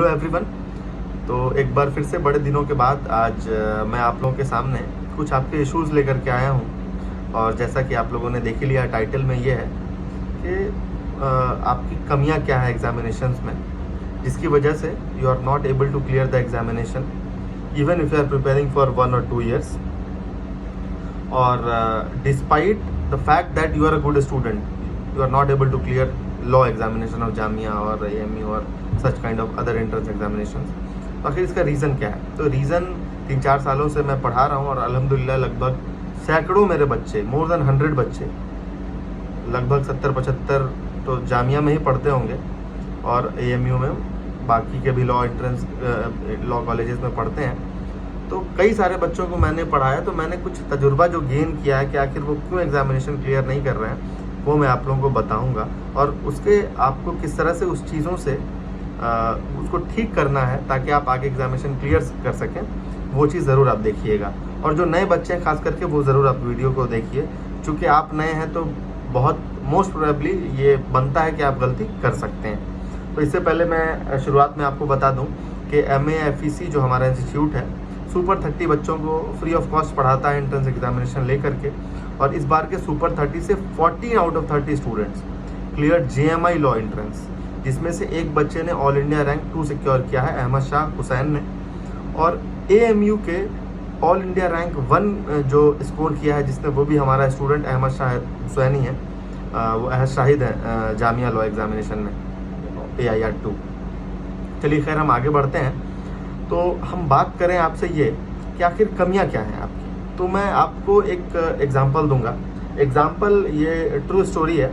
Hello everyone. तो एक बार फिर से बड़े दिनों के बाद आज मैं आप लोगों के सामने कुछ आपके इश्यूज़ लेकर के आया हूँ। और जैसा कि आप लोगों ने देख ही लिया, टाइटल में ये है कि आपकी कमियाँ क्या है एग्जामिनेशंस में, जिसकी वजह से you are not able to clear the examination even if you are preparing for 1 or 2 years, और despite the fact that you are a good student you are not able to clear law examination of Jamia और AMU और such kind of other entrance examination. तो आखिर इसका reason क्या है? तो reason 3-4 सालों से मैं पढ़ा रहा हूँ और अल्हम्दुलिल्लाह लगभग सैकड़ों मेरे बच्चे, मोर देन 100 बच्चे, लगभग 70-75 तो जामिया में ही पढ़ते होंगे और AMU में, बाकी के भी लॉ एंट्रेंस लॉ कॉलेजेस में पढ़ते हैं। तो कई सारे बच्चों को मैंने पढ़ाया, तो मैंने कुछ तजुर्बा जो गेन किया है कि आखिर वो क्यों एग्जामिनेशन क्लियर नहीं कर रहे हैं, वो मैं आप लोगों को बताऊंगा। और उसके आपको किस तरह से उस चीज़ों से उसको ठीक करना है ताकि आप आगे एग्जामिनेशन क्लियर कर सकें, वो चीज़ ज़रूर आप देखिएगा। और जो नए बच्चे हैं खास करके, वो ज़रूर आप वीडियो को देखिए। चूँकि आप नए हैं तो बहुत मोस्ट प्रोबेबली ये बनता है कि आप गलती कर सकते हैं। तो इससे पहले मैं शुरुआत में आपको बता दूँ कि MAFEC जो हमारा इंस्टीट्यूट है, सुपर 30 बच्चों को फ्री ऑफ कॉस्ट पढ़ाता है एंट्रेंस एग्जामिनेशन ले करके। और इस बार के सुपर 30 से 14 out of 30 students clear JMI law entrance, जिसमें से एक बच्चे ने ऑल इंडिया रैंक 2 सिक्योर किया है, अहमद शाह हुसैन ने। और AMU के ऑल इंडिया रैंक 1 जो स्कोर किया है, जिसने, वो भी हमारा स्टूडेंट अहमद शाह हुसैन ही है, वो अहद शाहिद है जामिया लॉ एग्जामिनेशन में AIR 2। चलिए खैर, हम आगे बढ़ते हैं। तो हम बात करें आपसे ये कि आखिर कमियां क्या हैं आपकी। तो मैं आपको एक एग्जांपल दूंगा। एग्जांपल ये ट्रू स्टोरी है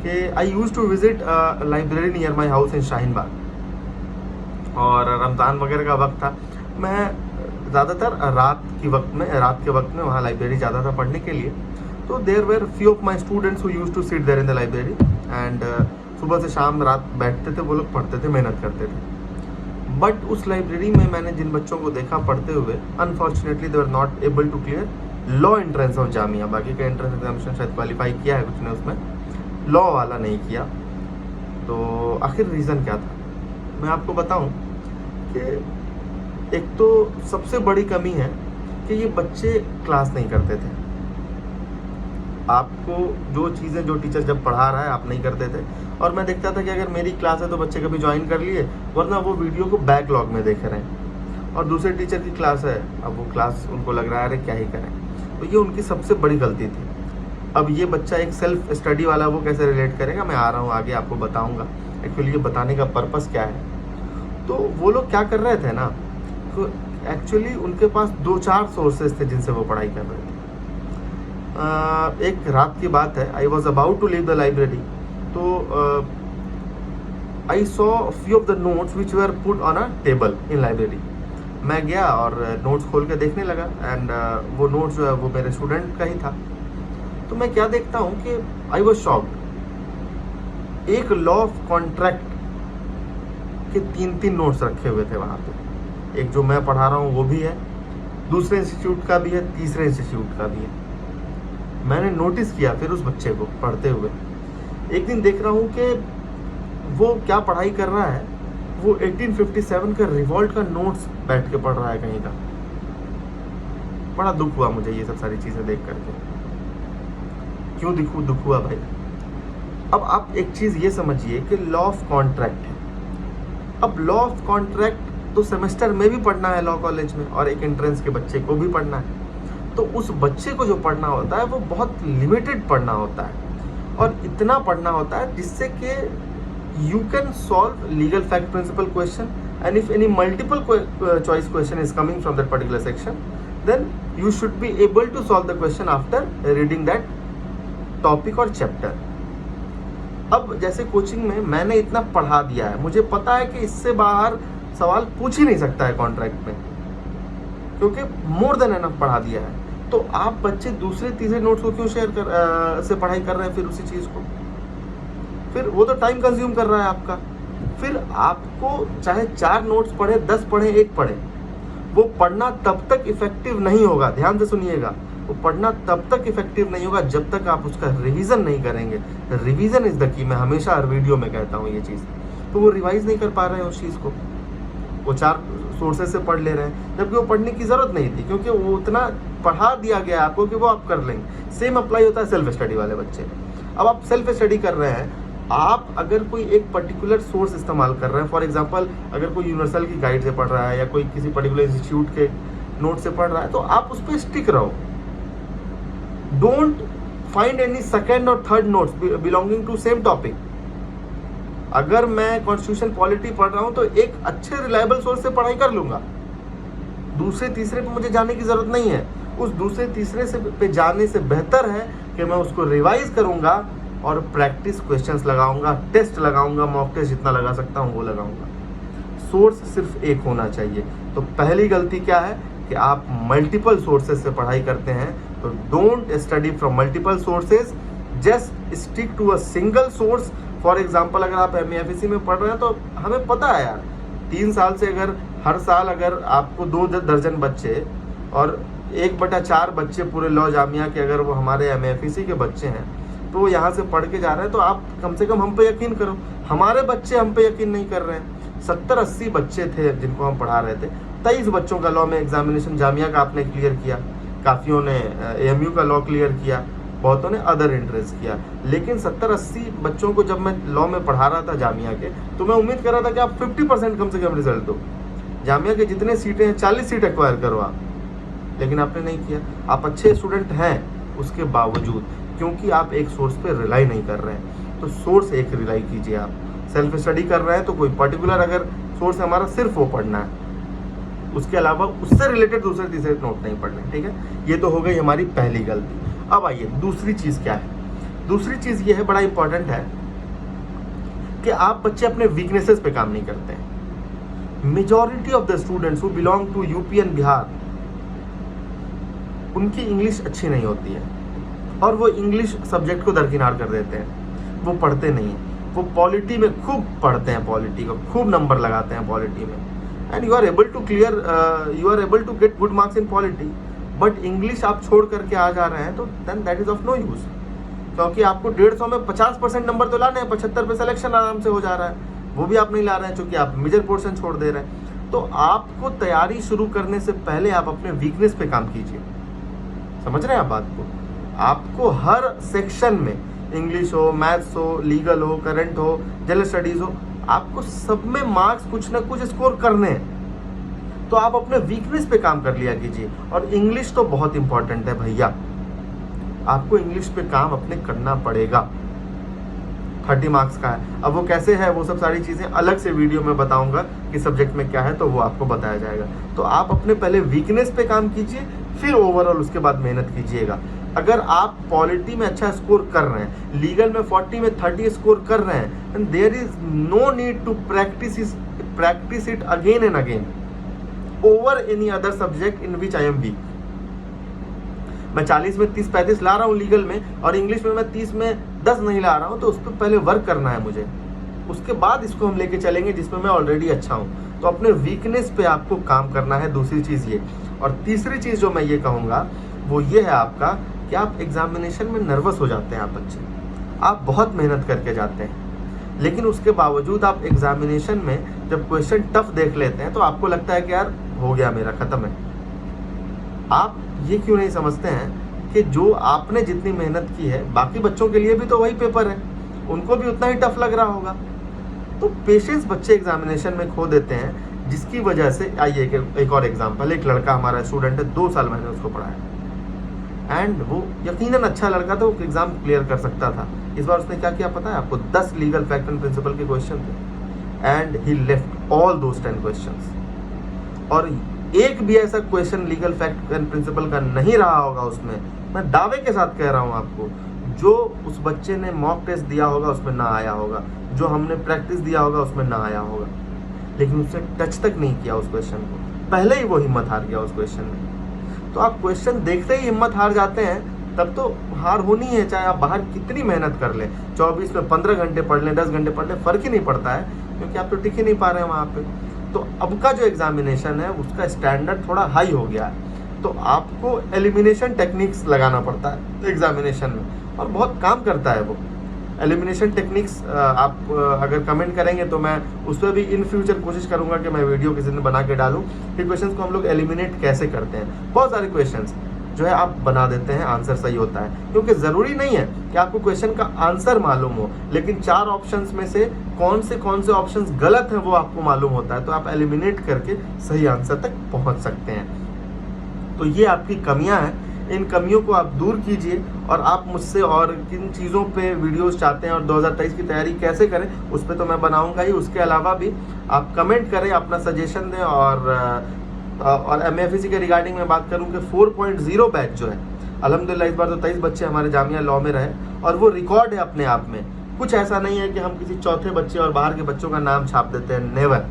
कि I used to visit library near my house in Shaheen Bagh, और रमज़ान वगैरह का वक्त था। मैं ज़्यादातर रात के वक्त में वहाँ लाइब्रेरी जाता था पढ़ने के लिए। तो there were few of my students who used to sit there in the library and सुबह से शाम रात बैठते थे, वो लोग पढ़ते थे, मेहनत करते थे। बट उस लाइब्रेरी में मैंने जिन बच्चों को देखा पढ़ते हुए, unfortunately they were not able to clear law entrance of Jamia. बाकी का एंट्रेंस एग्जामिनेशन शायद क्वालिफाई किया है कुछ ने, उसमें लॉ वाला नहीं किया। तो आखिर रीज़न क्या था, मैं आपको बताऊं कि एक तो सबसे बड़ी कमी है कि ये बच्चे क्लास नहीं करते थे। आपको जो चीज़ें जो टीचर जब पढ़ा रहा है आप नहीं करते थे, और मैं देखता था कि अगर मेरी क्लास है तो बच्चे कभी ज्वाइन कर लिए, वरना वो वीडियो को बैकलॉग में देख रहे हैं। और दूसरे टीचर की क्लास है, अब वो क्लास उनको लग रहा है अरे क्या ही करें। तो ये उनकी सबसे बड़ी गलती थी। अब ये बच्चा एक सेल्फ स्टडी वाला, वो कैसे रिलेट करेगा, मैं आ रहा हूँ आगे आपको बताऊँगा एक्चुअली ये बताने का पर्पस क्या है। तो वो लोग क्या कर रहे थे ना, तो एक्चुअली उनके पास 2-4 सोर्सेज थे जिनसे वो पढ़ाई कर रहे थे। एक रात की बात है, I was about to leave the library, तो I saw few of the notes which were put on a table in library. मैं गया और नोट्स खोल के देखने लगा, एंड वो नोट्स जो है वो मेरे स्टूडेंट का ही था। तो मैं क्या देखता हूँ कि आई वॉज शॉक्ड, एक लॉ ऑफ कॉन्ट्रैक्ट के 3-3 नोट्स रखे हुए थे वहाँ पे। एक जो मैं पढ़ा रहा हूँ वो भी है, दूसरे इंस्टीट्यूट का भी है, तीसरे इंस्टीट्यूट का भी है। मैंने नोटिस किया फिर उस बच्चे को पढ़ते हुए। एक दिन देख रहा हूँ कि वो क्या पढ़ाई कर रहा है, वो 1857 का रिवॉल्ट का नोट्स बैठ के पढ़ रहा है कहीं का। बड़ा दुख हुआ मुझे ये सब सारी चीज़ें देख करके। क्यों दुख हुआ भाई? अब आप एक चीज़ ये समझिए कि लॉ ऑफ कॉन्ट्रैक्ट है। अब लॉ ऑफ कॉन्ट्रैक्ट तो सेमेस्टर में भी पढ़ना है लॉ कॉलेज में, और एक एंट्रेंस के बच्चे को भी पढ़ना है। तो उस बच्चे को जो पढ़ना होता है वो बहुत लिमिटेड पढ़ना होता है, और इतना पढ़ना होता है जिससे कि you can solve legal fact principle question, and if any multiple choice question is coming from that particular section, then you should be able to solve the question after reading that topic और chapter. अब जैसे coaching में मैंने इतना पढ़ा दिया है, मुझे पता है कि इससे बाहर सवाल पूछ ही नहीं सकता है कॉन्ट्रैक्ट में, क्योंकि मोर देन एनफ पढ़ा दिया है। तो आप बच्चे दूसरे तीसरे नोट्स को क्यों से पढ़ाई कर रहे हैं फिर उसी चीज़ को? फिर वो तो टाइम कंज्यूम कर रहा है आपका। फिर आपको चाहे 4 नोट्स पढ़े, 10 पढ़े, 1 पढ़े, वो पढ़ना तब तक इफेक्टिव नहीं होगा। ध्यान से सुनिएगा, वो पढ़ना तब तक इफेक्टिव नहीं होगा जब तक आप उसका रिवीजन नहीं करेंगे। रिवीजन इज द की, मैं हमेशा हर वीडियो में कहता हूँ ये चीज़। तो वो रिवाइज नहीं कर पा रहे हैं उस चीज़ को। वो 4 सोर्सेज से पढ़ ले रहे हैं, जबकि वो पढ़ने की ज़रूरत नहीं थी, क्योंकि वो उतना पढ़ा दिया गया आपको कि वो आप कर लेंगे। सेम अप्लाई होता है सेल्फ स्टडी वाले बच्चे। अब आप सेल्फ स्टडी कर रहे हैं, आप अगर कोई एक पर्टिकुलर सोर्स इस्तेमाल कर रहे हैं, फॉर एग्जांपल अगर कोई यूनिवर्सल की गाइड से पढ़ रहा है या कोई किसी पर्टिकुलर इंस्टीट्यूट के नोट से पढ़ रहा है, तो आप उस पर स्टिक रहो। डोंट फाइंड एनी सेकेंड और third notes belonging to same topic. अगर मैं कॉन्स्टिट्यूशन पॉलिटी पढ़ रहा हूं तो एक अच्छे रिलायबल सोर्स से पढ़ाई कर लूंगा, दूसरे तीसरे पे मुझे जाने की जरूरत नहीं है। उस दूसरे तीसरे से पे जाने से बेहतर है कि मैं उसको रिवाइज करूंगा और प्रैक्टिस क्वेश्चंस लगाऊंगा, टेस्ट लगाऊंगा, मॉक टेस्ट जितना लगा सकता हूं वो लगाऊंगा। सोर्स सिर्फ एक होना चाहिए। तो पहली गलती क्या है कि आप मल्टीपल सोर्सेज से पढ़ाई करते हैं। तो don't study from multiple sources, just stick to a single source. For example अगर आप MA/FEC में पढ़ रहे हैं तो हमें पता है यार, 3 साल से अगर हर साल अगर आपको 2 दर्जन बच्चे और 1/4 बच्चे पूरे लॉ जामिया के अगर वो हमारे MA/FEC के बच्चे हैं तो वो यहाँ से पढ़ के जा रहे हैं, तो आप कम से कम हम पे यकीन करो। हमारे बच्चे हम पे यकीन नहीं कर रहे हैं। 70-80 बच्चे थे जिनको हम पढ़ा रहे थे, 23 बच्चों का लॉ में एग्जामिनेशन जामिया का आपने क्लियर किया, काफ़ियों ने AMU का लॉ क्लियर किया, बहुतों ने अदर एंट्रेंस किया। लेकिन 70-80 बच्चों को जब मैं लॉ में पढ़ा रहा था जामिया के, तो मैं उम्मीद कर रहा था कि आप 50% कम से कम रिजल्ट दो। जामिया के जितने सीटें हैं 40 सीट एक्वायर करो आप, लेकिन आपने नहीं किया। आप अच्छे स्टूडेंट हैं उसके बावजूद, क्योंकि आप एक सोर्स पे रिलाई नहीं कर रहे हैं। तो सोर्स एक रिलाई कीजिए। आप सेल्फ स्टडी कर रहे हैं तो कोई पर्टिकुलर अगर सोर्स है हमारा, सिर्फ वो पढ़ना है, उसके अलावा उससे रिलेटेड दूसरे तीसरे नोट नहीं पढ़ने। ठीक है, ये तो हो गई हमारी पहली गलती। अब आइए दूसरी चीज़ क्या है। दूसरी चीज़ ये है, बड़ा इंपॉर्टेंट है कि आप बच्चे अपने वीकनेसेस पे काम नहीं करते हैं। Majority of the students who belong to UP and Bihar, उनकी इंग्लिश अच्छी नहीं होती है और वो इंग्लिश सब्जेक्ट को दरकिनार कर देते हैं, वो पढ़ते नहीं हैं। वो पॉलिटी में खूब पढ़ते हैं, पॉलिटी को खूब नंबर लगाते हैं पॉलिटी में, and you are able to clear, you are able to get good marks in polity. But English आप छोड़ करके आ जा रहे हैं तो then that is of no use, क्योंकि आपको 150 में 50% नंबर तो लाने हैं, 75 पे सिलेक्शन आराम से हो जा रहा है, वो भी आप नहीं ला रहे हैं क्योंकि आप मेजर पोर्शन छोड़ दे रहे हैं। तो आपको तैयारी शुरू करने से पहले आप अपने वीकनेस पे काम कीजिए। समझ रहे हैं आप बात को? आपको हर सेक्शन में, इंग्लिश हो, मैथ्स हो, लीगल हो, करंट हो, जनरल स्टडीज हो, आपको सब में मार्क्स कुछ ना कुछ स्कोर करने हैं। तो आप अपने वीकनेस पे काम कर लिया कीजिए। और इंग्लिश तो बहुत इंपॉर्टेंट है भैया, आपको इंग्लिश पे काम अपने करना पड़ेगा। 30 मार्क्स का है। अब वो कैसे है, वो सब सारी चीज़ें अलग से वीडियो में बताऊंगा कि सब्जेक्ट में क्या है, तो वो आपको बताया जाएगा। तो आप अपने पहले वीकनेस पे काम कीजिए, फिर ओवरऑल उसके बाद मेहनत कीजिएगा। अगर आप पॉलिटी में अच्छा स्कोर कर रहे हैं, लीगल में 40 में 30 स्कोर कर रहे हैं, and there is no need to practice it again and again over any other subject in which I am weak. मैं 40 में 30-35 ला रहा हूँ लीगल में, और इंग्लिश में मैं 30 में 10 नहीं ला रहा हूँ, तो उस पर पहले वर्क करना है मुझे, उसके बाद इसको हम लेके चलेंगे जिसमें मैं ऑलरेडी अच्छा हूँ। तो अपने वीकनेस पे आपको काम करना है, दूसरी चीज़ ये। और तीसरी चीज़ जो मैं ये कहूँगा वो ये है आपका कि आप एग्जामिनेशन में नर्वस हो जाते हैं। आप बच्चे, आप बहुत मेहनत करके जाते हैं, लेकिन उसके बावजूद आप एग्जामिनेशन में जब क्वेश्चन टफ देख लेते हैं तो आपको लगता है कि यार हो गया, मेरा खत्म है। आप ये क्यों नहीं समझते हैं कि जो आपने जितनी मेहनत की है, बाकी बच्चों के लिए भी तो वही पेपर है, उनको भी उतना ही टफ लग रहा होगा। तो पेशेंस बच्चे एग्जामिनेशन में खो देते हैं, जिसकी वजह से, आइए एक और एग्जांपल, एक लड़का हमारा स्टूडेंट है, 2 साल मैंने उसको पढ़ाया, एंड वो यकीनन अच्छा लड़का था, वो एग्जाम क्लियर कर सकता था। इस बार उसने क्या किया पता है आपको? 10 लीगल फैक्ट एंड प्रिंसिपल के क्वेश्चन थे, and he left all those 10 questions. और एक भी ऐसा question legal fact and principle का नहीं रहा होगा उसमें, मैं दावे के साथ कह रहा हूँ आपको, जो उस बच्चे ने मॉक टेस्ट दिया होगा उसमें ना आया होगा, जो हमने प्रैक्टिस दिया होगा उसमें ना आया होगा। लेकिन उसने टच तक नहीं किया उस क्वेश्चन को, पहले ही वो हिम्मत हार गया उस क्वेश्चन में। तो आप क्वेश्चन देखते ही हिम्मत हार जाते हैं, तब तो हार होनी है, चाहे आप बाहर कितनी मेहनत कर लें, 24 में 15 घंटे पढ़ लें, 10 घंटे पढ़ लें, फर्क ही नहीं पड़ता है, क्योंकि आप तो टिक ही नहीं पा रहे हैं वहाँ पे। तो अब का जो एग्जामिनेशन है उसका स्टैंडर्ड थोड़ा हाई हो गया है, तो आपको एलिमिनेशन टेक्निक्स लगाना पड़ता है एग्जामिनेशन में, और बहुत काम करता है वो। एलिमिनेशन टेक्निक्स आप अगर कमेंट करेंगे तो मैं उस पर भी इन फ्यूचर कोशिश करूंगा कि मैं वीडियो किसी दिन बना के डालूं कि क्वेश्चंस को हम लोग एलिमिनेट कैसे करते हैं। बहुत सारे क्वेश्चंस जो है आप बना देते हैं, आंसर सही होता है, क्योंकि ज़रूरी नहीं है कि आपको क्वेश्चन का आंसर मालूम हो, लेकिन 4 ऑप्शंस में से कौन से ऑप्शंस गलत हैं वो आपको मालूम होता है, तो आप एलिमिनेट करके सही आंसर तक पहुंच सकते हैं। तो ये आपकी कमियां हैं, इन कमियों को आप दूर कीजिए। और आप मुझसे और किन चीज़ों पे वीडियोस चाहते हैं और 2023 की तैयारी कैसे करें उस पर तो मैं बनाऊंगा ही, उसके अलावा भी आप कमेंट करें, अपना सजेशन दें। और MAFEC के रिगार्डिंग में बात करूं कि 4.0 बैच जो है अल्हम्दुलिल्लाह इस बार तो 23 बच्चे हमारे जामिया लॉ में रहे और वो रिकॉर्ड है अपने आप में। कुछ ऐसा नहीं है कि हम किसी चौथे बच्चे और बाहर के बच्चों का नाम छाप देते हैं, नेवर,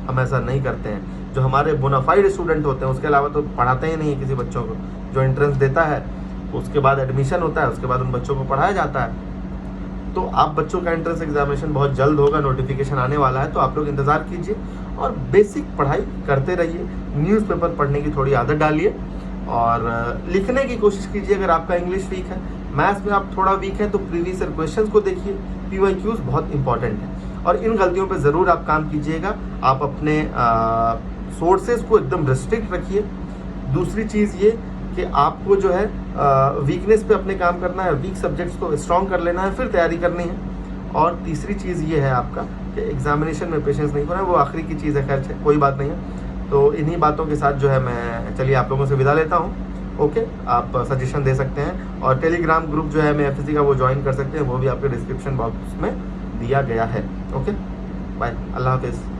हम ऐसा नहीं करते हैं। जो हमारे बोनाफाइड स्टूडेंट होते हैं उसके अलावा तो पढ़ाते ही नहीं है किसी बच्चों को। जो एंट्रेंस देता है उसके बाद एडमिशन होता है, उसके बाद उन बच्चों को पढ़ाया जाता है। तो आप बच्चों का एंट्रेंस एग्जामिनेशन बहुत जल्द होगा, नोटिफिकेशन आने वाला है, तो आप लोग इंतज़ार कीजिए और बेसिक पढ़ाई करते रहिए। न्यूज़पेपर पढ़ने की थोड़ी आदत डालिए और लिखने की कोशिश कीजिए। अगर आपका इंग्लिश वीक है, मैथ्स में आप थोड़ा वीक है, तो प्रीवियस ईयर क्वेश्चंस को देखिए, PYQs बहुत इंपॉर्टेंट है और इन गलतियों पे ज़रूर आप काम कीजिएगा। आप अपने सोर्सेज को एकदम रिस्ट्रिक्ट रखिए। दूसरी चीज़ ये कि आपको जो है वीकनेस पे अपने काम करना है, वीक सब्जेक्ट्स को स्ट्रॉन्ग कर लेना है, फिर तैयारी करनी है। और तीसरी चीज़ ये है आपका कि एग्जामिनेशन में पेशेंस नहीं होना है, वो आखिरी की चीज़ है, खैर कोई बात नहीं है। तो इन्हीं बातों के साथ जो है मैं चलिए आप लोगों से विदा लेता हूँ। ओके, आप सजेशन दे सकते हैं और टेलीग्राम ग्रुप जो है MAFEC का वो ज्वाइन कर सकते हैं, वो भी आपके डिस्क्रिप्शन बॉक्स में दिया गया है। ओके, बाय, अल्लाह हाफिज़।